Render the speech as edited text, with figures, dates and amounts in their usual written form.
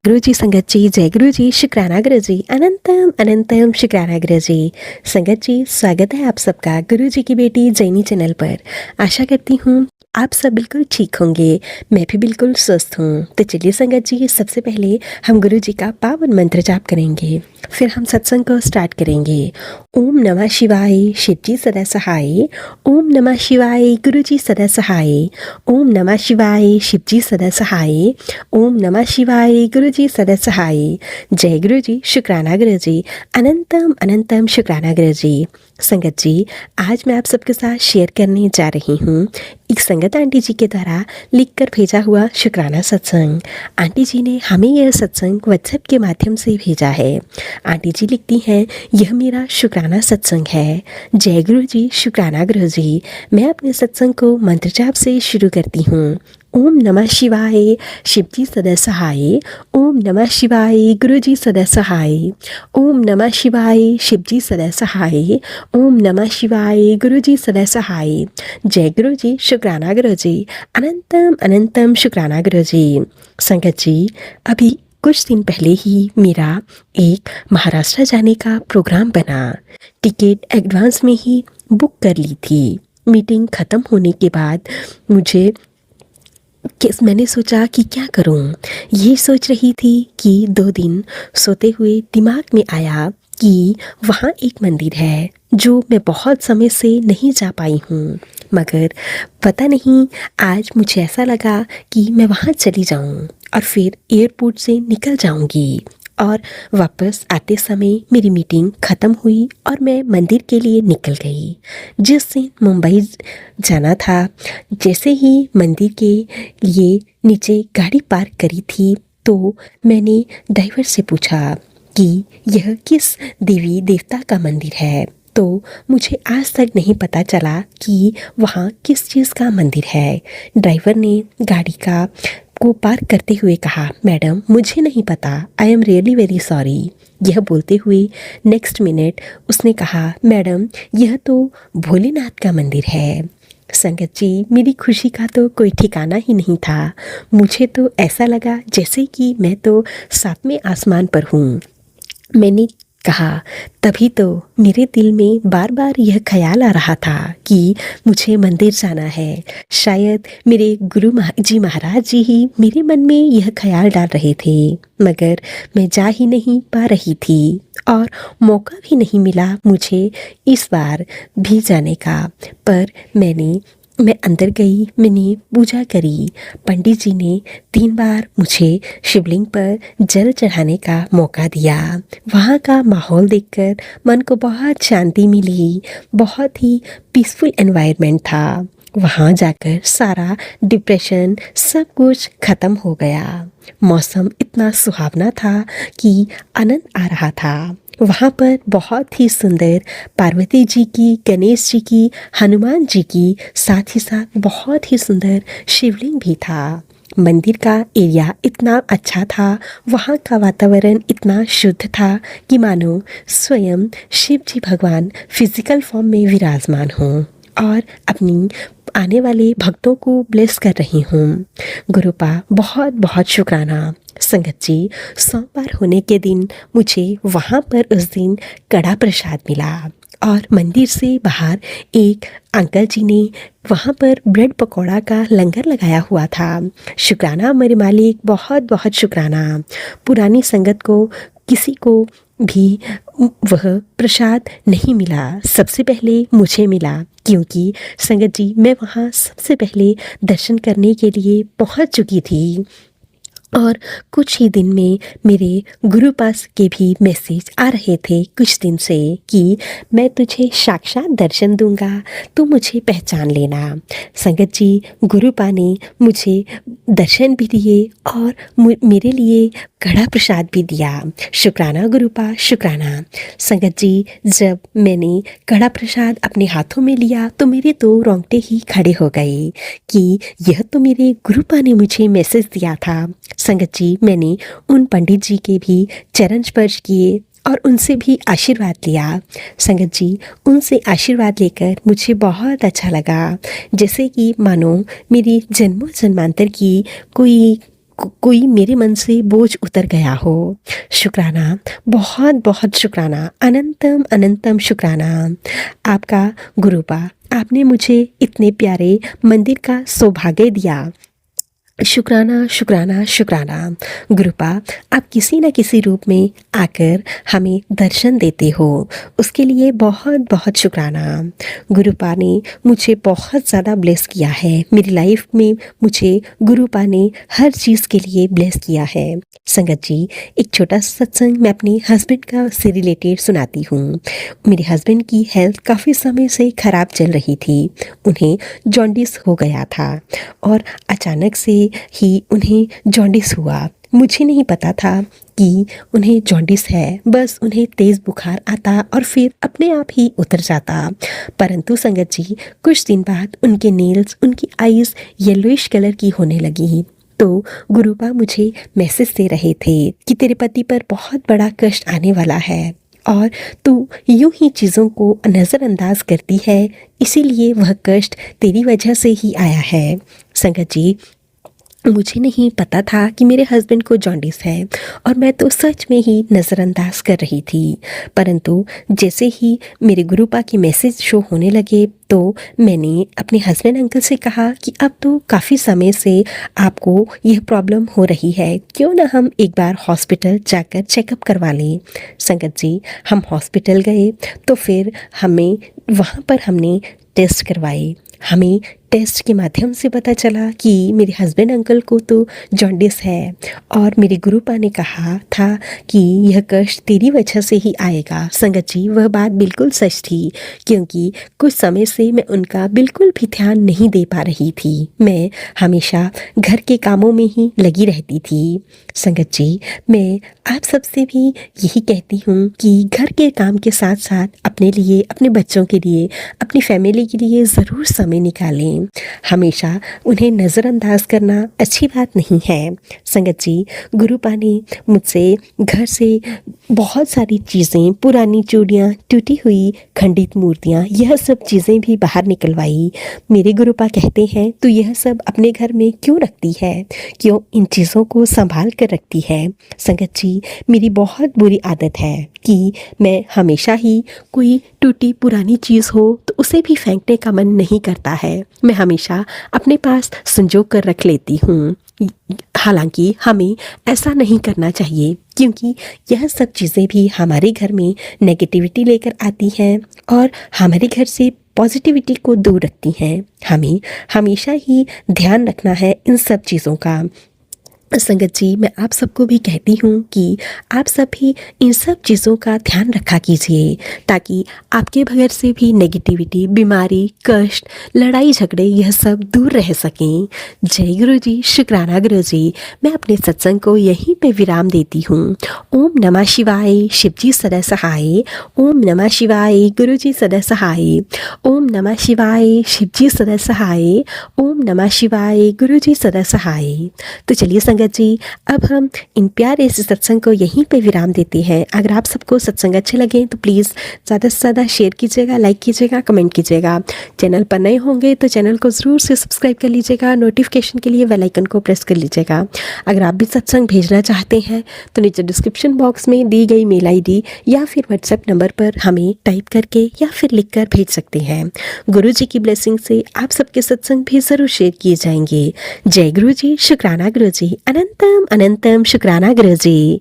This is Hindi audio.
गुरु जी संगत जी, जय गुरु जी, शुक्राना गुरु जी, अनंतम अनंतम शुक्राना गुरु जी। संगत जी, स्वागत है आप सबका गुरु जी की बेटी जैनी चैनल पर। आशा करती हूँ आप सब बिल्कुल ठीक होंगे, मैं भी बिल्कुल स्वस्थ हूँ। तो चलिए संगत जी, सबसे पहले हम गुरु जी का पावन मंत्र जाप करेंगे, फिर हम सत्संग को स्टार्ट करेंगे। ओम नमः शिवाय, शिव जी सदा सहाय। ओम नमः शिवाय, गुरु जी सदा सहाय। ओम नमः शिवाय, शिव जी सदा सहाय। ओम नमः शिवाय, गुरु जी सदा सहाय। जय गुरु जी, शुक्राना गुरु जी, अनंतम अनंतम शुक्राना गुरु जी। संगत जी, आज मैं आप सबके साथ शेयर करने जा रही हूँ एक संगत आंटी जी के द्वारा लिखकर भेजा हुआ शुक्राना सत्संग। आंटी जी ने हमें यह सत्संग व्हाट्सएप के माध्यम से भेजा है। आंटी जी लिखती हैं, यह मेरा शुक्राना सत्संग है। जय गुरु जी, शुक्राना गुरु जी। मैं अपने सत्संग को मंत्र जाप से शुरू करती हूँ। ओम नमः शिवाय, शिव जी सदा सहाय। ओम नमः शिवाय, गुरु जी सदा सहाय। ओम नमः शिवाय, शिव जी सदा सहाय। ओम नमः शिवाय, गुरु जी सदा सहाय। जय गुरु जी, शुक्राना गुरु जी, अनंतम अनंतम शुक्राना गुरु जी। संगत जी, अभी कुछ दिन पहले ही मेरा एक महाराष्ट्र जाने का प्रोग्राम बना। टिकट एडवांस में ही बुक कर ली थी। मीटिंग ख़त्म होने के बाद मैंने सोचा कि क्या करूं। ये सोच रही थी कि 2 दिन सोते हुए दिमाग में आया कि वहाँ एक मंदिर है जो मैं बहुत समय से नहीं जा पाई हूँ, मगर पता नहीं आज मुझे ऐसा लगा कि मैं वहाँ चली जाऊँ और फिर एयरपोर्ट से निकल जाऊँगी। और वापस आते समय मेरी मीटिंग ख़त्म हुई और मैं मंदिर के लिए निकल गई। जिस दिन मुंबई जाना था, जैसे ही मंदिर के लिए नीचे गाड़ी पार्क करी थी तो मैंने ड्राइवर से पूछा कि यह किस देवी देवता का मंदिर है। तो मुझे आज तक नहीं पता चला कि वहाँ किस चीज़ का मंदिर है। ड्राइवर ने गाड़ी को पार्क करते हुए कहा, मैडम मुझे नहीं पता, I am really very sorry. यह बोलते हुए नेक्स्ट मिनट उसने कहा, मैडम यह तो भोलेनाथ का मंदिर है। संगत जी, मेरी खुशी का तो कोई ठिकाना ही नहीं था। मुझे तो ऐसा लगा जैसे कि मैं तो 7वें आसमान पर हूँ। मैंने कहा, तभी तो मेरे दिल में बार बार यह ख्याल आ रहा था कि मुझे मंदिर जाना है। शायद मेरे गुरु जी महाराज जी ही मेरे मन में यह ख्याल डाल रहे थे, मगर मैं जा ही नहीं पा रही थी और मौका भी नहीं मिला मुझे इस बार भी जाने का। पर मैं अंदर गई, मैंने पूजा करी। पंडित जी ने 3 बार मुझे शिवलिंग पर जल चढ़ाने का मौका दिया। वहाँ का माहौल देखकर मन को बहुत शांति मिली। बहुत ही पीसफुल एनवायरनमेंट था। वहाँ जाकर सारा डिप्रेशन सब कुछ ख़त्म हो गया। मौसम इतना सुहावना था कि आनंद आ रहा था। वहाँ पर बहुत ही सुंदर पार्वती जी की, गणेश जी की, हनुमान जी की, साथ ही साथ बहुत ही सुंदर शिवलिंग भी था। मंदिर का एरिया इतना अच्छा था, वहाँ का वातावरण इतना शुद्ध था कि मानो स्वयं शिव जी भगवान फिजिकल फॉर्म में विराजमान हों और अपनी आने वाले भक्तों को ब्लेस कर रही हूँ। गुरुपा बहुत बहुत शुक्राना। संगत जी, सोमवार होने के दिन मुझे वहाँ पर उस दिन कड़ा प्रसाद मिला और मंदिर से बाहर एक अंकल जी ने वहाँ पर ब्रेड पकौड़ा का लंगर लगाया हुआ था। शुक्राना मेरे मालिक, बहुत बहुत शुक्राना। पुरानी संगत को किसी को भी वह प्रसाद नहीं मिला, सबसे पहले मुझे मिला, क्योंकि संगत जी मैं वहाँ सबसे पहले दर्शन करने के लिए पहुँच चुकी थी। और कुछ ही दिन में मेरे गुरु पास के भी मैसेज आ रहे थे कुछ दिन से कि मैं तुझे साक्षात दर्शन दूंगा, तू मुझे पहचान लेना। संगत जी, गुरुपा ने मुझे दर्शन भी दिए और मेरे लिए कड़ा प्रसाद भी दिया। शुक्राना गुरुपा, शुक्राना। संगत जी, जब मैंने कड़ा प्रसाद अपने हाथों में लिया तो मेरे तो रोंगटे ही खड़े हो गए कि यह तो मेरे गुरुपा ने मुझे मैसेज दिया था। संगत जी, मैंने उन पंडित जी के भी चरण स्पर्श किए और उनसे भी आशीर्वाद लिया। संगत जी, उनसे आशीर्वाद लेकर मुझे बहुत अच्छा लगा, जैसे कि मानो मेरी जन्मों जन्मांतर की कोई कोई मेरे मन से बोझ उतर गया हो। शुक्राना, बहुत बहुत शुक्राना, अनंतम अनंतम शुक्राना। आपका गुरुपा, आपने मुझे इतने प्यारे मंदिर का सौभाग्य दिया। शुक्राना शुक्राना शुक्राना। गुरुपा, आप किसी न किसी रूप में आकर हमें दर्शन देते हो, उसके लिए बहुत बहुत शुक्राना। गुरुपा ने मुझे बहुत ज़्यादा ब्लेस किया है। मेरी लाइफ में मुझे गुरुपा ने हर चीज़ के लिए ब्लेस किया है। संगत जी, एक छोटा सा सत्संग मैं अपने हस्बैंड का से रिलेटेड सुनाती हूँ। मेरे हस्बैंड की हेल्थ काफ़ी समय से ख़राब चल रही थी। उन्हें जॉन्डिस हो गया था और अचानक से ही उन्हें जॉन्डिस हुआ। मुझे नहीं पता था कि उन्हें जॉन्डिस है, बस उन्हें तेज़ बुखार आता और फिर अपने आप ही उतर जाता। परंतु संगत जी, कुछ दिन बाद उनके नेल्स, उनकी आईज़ येलोइश कलर की होने लगी। तो गुरुपा मुझे मैसेज दे रहे थे कि तेरे पति पर बहुत बड़ा कष्ट आने वाला है और तू यूं ही चीज़ों को नज़रअंदाज करती है, इसीलिए वह कष्ट तेरी वजह से ही आया है। संगत जी, मुझे नहीं पता था कि मेरे हस्बैंड को जॉन्डिस है और मैं तो सच में ही नज़रअंदाज कर रही थी। परंतु जैसे ही मेरे गुरुपा के मैसेज शो होने लगे तो मैंने अपने हस्बैंड अंकल से कहा कि अब तो काफ़ी समय से आपको यह प्रॉब्लम हो रही है, क्यों ना हम एक बार हॉस्पिटल जाकर चेकअप करवा लें। संगत जी, हम हॉस्पिटल गए तो फिर वहाँ पर हमने टेस्ट करवाए। हमें टेस्ट के माध्यम से पता चला कि मेरे हस्बैंड अंकल को तो जॉन्डिस है और मेरे गुरुपा ने कहा था कि यह कष्ट तेरी वजह से ही आएगा। संगत जी, वह बात बिल्कुल सच थी, क्योंकि कुछ समय से मैं उनका बिल्कुल भी ध्यान नहीं दे पा रही थी। मैं हमेशा घर के कामों में ही लगी रहती थी। संगत जी, मैं आप सबसे भी यही कहती हूँ कि घर के काम के साथ साथ अपने लिए, अपने बच्चों के लिए, अपनी फैमिली के लिए ज़रूर समय निकालें। हमेशा उन्हें नज़रअंदाज करना अच्छी बात नहीं है। संगत जी, गुरुपा ने मुझसे घर से बहुत सारी चीज़ें, पुरानी चूड़ियाँ, टूटी हुई खंडित मूर्तियाँ, यह सब चीज़ें भी बाहर निकलवाई। मेरे गुरुपा कहते हैं, तू यह सब अपने घर में क्यों रखती है, क्यों इन चीज़ों को संभाल कर रखती है। संगत जी, मेरी बहुत बुरी आदत है कि मैं हमेशा ही कोई टूटी पुरानी चीज़ हो तो उसे भी फेंकने का मन नहीं करता है। मैं हमेशा अपने पास संजो कर रख लेती हूँ। हालांकि हमें ऐसा नहीं करना चाहिए, क्योंकि यह सब चीज़ें भी हमारे घर में नेगेटिविटी लेकर आती हैं और हमारे घर से पॉजिटिविटी को दूर रखती हैं। हमें हमेशा ही ध्यान रखना है इन सब चीज़ों का। संगत जी, मैं आप सबको भी कहती हूँ कि आप सब भी इन सब चीज़ों का ध्यान रखा कीजिए, ताकि आपके घर से भी नेगेटिविटी, बीमारी, कष्ट, लड़ाई झगड़े यह सब दूर रह सकें। जय गुरु जी, शुक्राना गुरु जी। मैं अपने सत्संग को यहीं पे विराम देती हूँ। ओम नमः शिवाय, शिव जी सदा सहाय। ओम नमः शिवाय, गुरु जी सदा सहाय। ओम नमः शिवाय, शिव जी सदा सहाय। ओम नमः शिवाय, गुरु जी सदा सहाय। तो चलिए संगत जी, अब हम इन प्यारे से सत्संग को यहीं पे विराम देते हैं। अगर आप सबको सत्संग अच्छे लगे तो प्लीज़ ज़्यादा से ज़्यादा शेयर कीजिएगा, लाइक कीजिएगा, कमेंट कीजिएगा। चैनल पर नए होंगे तो चैनल को ज़रूर से सब्सक्राइब कर लीजिएगा, नोटिफिकेशन के लिए बेल आइकन को प्रेस कर लीजिएगा। अगर आप भी सत्संग भेजना चाहते हैं तो नीचे डिस्क्रिप्शन बॉक्स में दी गई मेल ID या फिर व्हाट्सएप नंबर पर हमें टाइप करके या फिर लिख कर भेज सकते हैं। गुरु जी की ब्लेसिंग से आप सबके सत्संग भी ज़रूर शेयर किए जाएंगे। जय गुरु जी, शुक्राना गुरु जी, अनंतम अनंतम शुक्राना गुरु जी।